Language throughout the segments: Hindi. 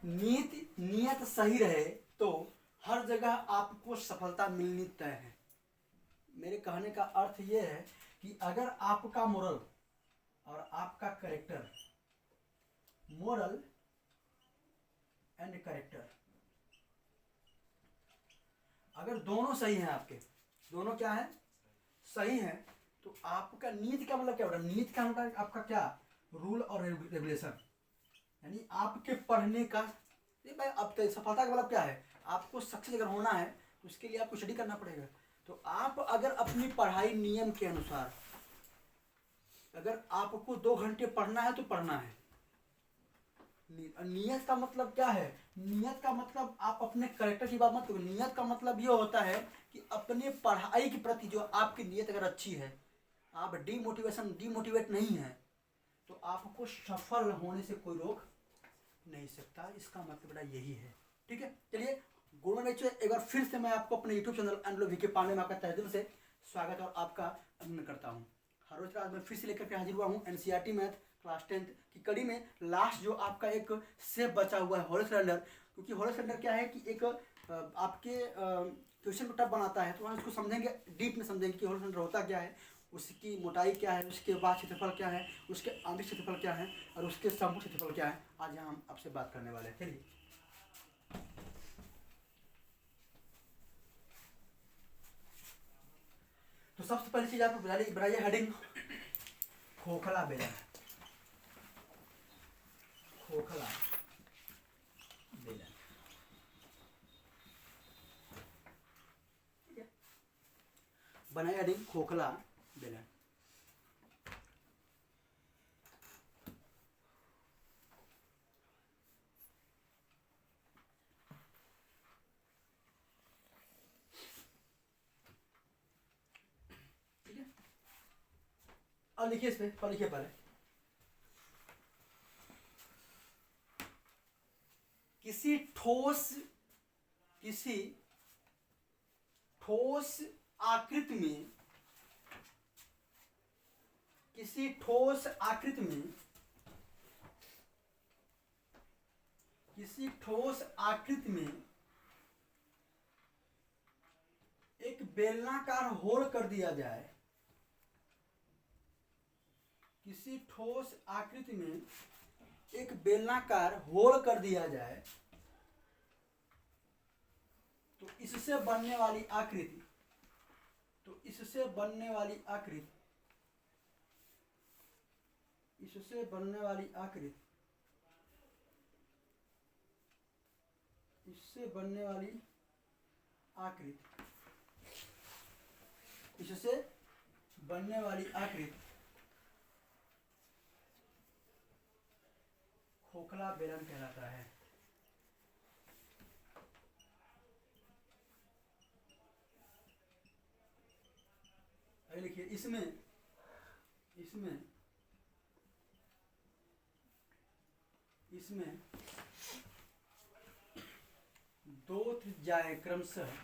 नियत सही रहे तो हर जगह आपको सफलता मिलनी तय है। मेरे कहने का अर्थ ये है कि अगर आपका मोरल और आपका करेक्टर, मोरल एंड करेक्टर, अगर दोनों सही हैं, आपके दोनों क्या है, सही है, तो आपका नीति का मतलब क्या होगा, नीति का मतलब आपका क्या, रूल और रेगुलेशन, यानी आपके पढ़ने का। भाई अब सफलता का मतलब क्या है, आपको सक्सेस अगर होना है तो उसके लिए आपको स्टडी करना पड़ेगा। तो आप अगर अपनी पढ़ाई नियम के अनुसार, अगर आपको 2 घंटे पढ़ना है तो पढ़ना है। नियत का मतलब क्या है, नियत का मतलब आप अपने करेक्टर की बात मत करो। नियत का मतलब ये होता है कि अपने पढ़ाई के प्रति जो आपकी नियत अगर अच्छी है, आप डीमोटिवेट नहीं है, तो आपको सफल होने से कोई रोक नहीं सकता। इसका मतलब बेटा यही है। ठीक है, चलिए गुड बच्चों, एक बार फिर से मैं आपको अपने YouTube channel and VK Pandey में आपका तहे दिल से स्वागत और आपका अभिनंदन करता हूँ। हर रोज आज मैं फिर से लेकर के हाजिर हुआ हूँ एनसीईआरटी मैथ क्लास 10 की कड़ी में। लास्ट जो आपका एक सेप बचा हुआ है होल सिलेंडर, क्योंकि होल सिलेंडर क्या है कि एक आपके क्वेश्चन को टफ बनाता है, तो हम इसको समझेंगे, डीप में समझेंगे कि होल सिलेंडर होता क्या है, उसकी मोटाई क्या है, उसके बाद क्षेत्रफल क्या है, उसके आंतरिक क्षेत्रफल क्या है और उसके संपूर्ण क्षेत्रफल क्या है। आज यहाँ हम आपसे बात करने वाले हैं। चलिए, तो सबसे पहली चीज आपको बनाइए हेडिंग, खोखला बेलन। खोखला बेलन, ठीक है, बनाइए हेडिंग खोखला बेलन। ठीक है, अब लिखिए, इस पे लिखिए पहले, किसी ठोस आकृति में, किसी ठोस आकृति में, किसी ठोस आकृति में एक बेलनाकार होल कर दिया जाए, किसी ठोस आकृति में एक बेलनाकार होल कर दिया जाए, तो इससे बनने वाली आकृति, तो इससे बनने वाली आकृति, इससे बनने वाली आकृति, इससे बनने वाली आकृति, इससे बनने वाली आकृति खोखला बेलन कहलाता है। अरे लिखिए, इसमें इसमें इसमें दो त्रिज्याएं क्रमशः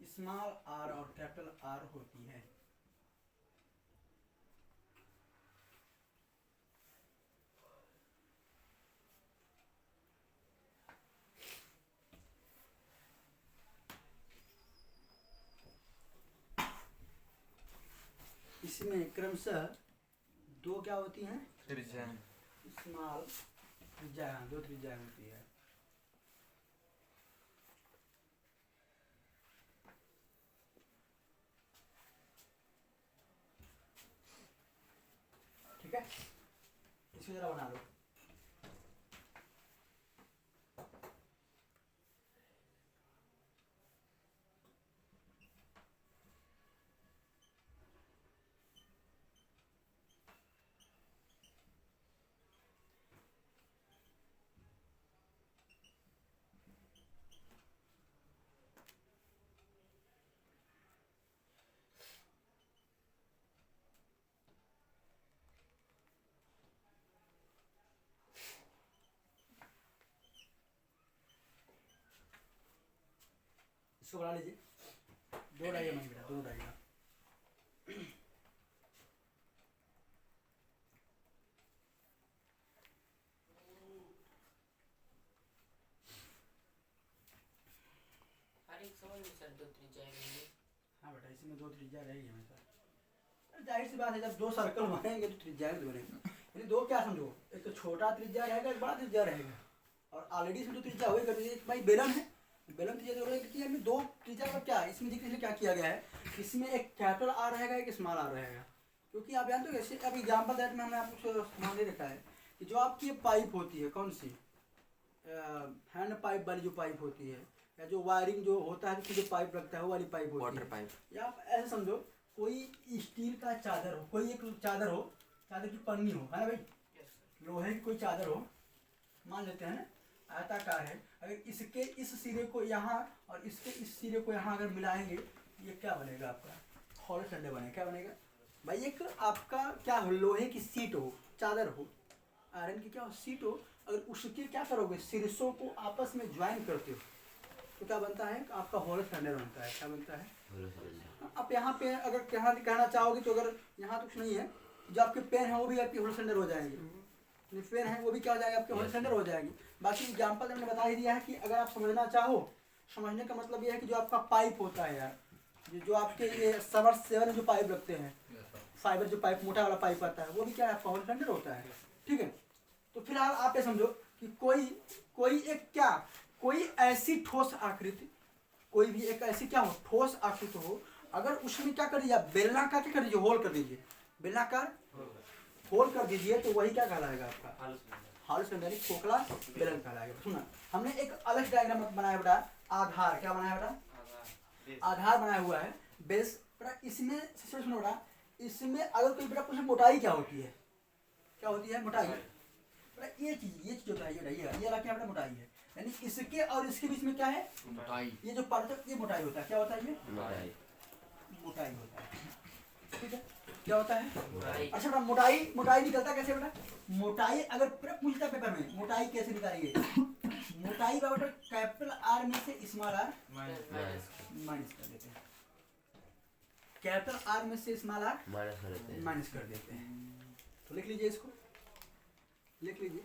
स्मॉल आर और कैपिटल आर होती है। इसमें क्रमशः दो क्या होती हैं, त्रिज्याएं, स्मॉल त्रिज्याएं, दो त्रिज्याएं होती है। ठीक है, इसको जरा बना लो। इसको बना लीजिए, दो डाइया मांगी बेटा, दो डाइया। समझ में सर 2 त्रिज्या रहेंगे। हाँ बेटा, इसमें 2 त्रिज्या रहेगी हमेशा। जाहिर सी बात है, जब 2 सर्कल बनेंगे तो त्रिज्या भी बनेगी। यानी 2 क्या समझो, एक तो छोटा त्रिज्या रहेगा, एक बड़ा त्रिज्या रहेगा। और ऑलरेडी इसमें 2 त्रिज्या होगी करती है। भाई बेलन है, बेलन त्रिज्या जो रहेगी, इसमें 2 त्रिज्या का क्या है, इसमें देखिए क्या किया गया है, इसमें एक कैपिटल आर रहेगा, एक स्मॉल आर रहेगा। क्योंकि आप जानते हो जैसे अब एग्जाम्पल दैट में हमने आपको मान रखा है कि जो आपकी पाइप होती है, कौन सी हैंड पाइप वाली जो पाइप होती है, या जो वायरिंग जो होता है जो पाइप लगता है वो वाली पाइप होती वाटर है, पाइप। या आप ऐसे समझो कोई स्टील का चादर हो, कोई एक चादर हो, चादर की पन्नी हो, है ना भाई, लोहे की कोई चादर हो, मान लेते हैं ना आयताकार है, अगर इसके इस सिरे को यहाँ और इसके इस सिरे को यहाँ अगर मिलाएंगे, ये क्या बनेगा आपका, हॉलो संडे बनेगा। क्या बनेगा भाई, एक आपका क्या हो, लोहे की सीट हो, चादर हो, आयरन की क्या हो, सीट हो, अगर उसके क्या करोगे, सिरसों को आपस में ज्वाइन करते हो तो क्या बनता है, आपका हॉलो संडे बनता है। क्या बनता है, आप यहाँ पे अगर कहना चाहोगे तो अगर यहाँ तो कुछ नहीं है, जो आपके पेन है वो भी आपके होल सेंडर हो जाएंगे, जो पेन है वो भी क्या हो जाएगा, आपके होल सेंडर हो जाएंगे। बाकी एग्जाम्पल मैंने बता ही दिया है कि अगर आप समझना चाहो, समझने का मतलब ये है कि जो आपका पाइप होता है यार, जो आपके ये सबमर्सिबल जो पाइप रखते हैं, फाइबर जो पाइप मोटा वाला पाइप आता है, वो भी क्या है, आपका होल सेंडर होता है। ठीक है, तो फिलहाल आप ये समझो कि कोई एक क्या, कोई ऐसी ठोस आकृति, कोई भी एक ऐसी क्या हो, ठोस आकृति हो, अगर उसमें क्या कर दीजिए, बेलनाकार क्या कर दीजिए, होल कर दीजिए, बेलनाकार होल कर दीजिए, तो वही क्या कहलाएगा, आपका हॉलो सिलेंडर, खोखला बेलन कहलाएगा। सुना, हमने एक अलग डायग्राम बनाया बेटा, आधार, क्या बनाया बेटा, आधार बनाया हुआ है, बेस बेटा। इसमें सुनो बेटा, इसमें अगर कोई बेटा पूछे मोटाई क्या होती है, क्या होती है मोटाई, बेटा ये चीज जो है ये रखा बेटा मोटाई है, यानी इसके और इसके बीच में क्या है, मोटाई। ये जो परत, ये मोटाई होता है। क्या होता है, ये मोटाई होता है। ठीक है, क्या होता है, मोटाई। अच्छा बेटा, मोटाई निकलता कैसे बेटा, मोटाई अगर पूछता पेपर में, मोटाई कैसे निकालिए, मोटाई का बेटा कैपिटल आर में से स्मॉल आर माइनस कर देते हैं, कैपिटल आर में से स्मॉल आर माइनस कर देते हैं। तो लिख लीजिए, इसको लिख लीजिए।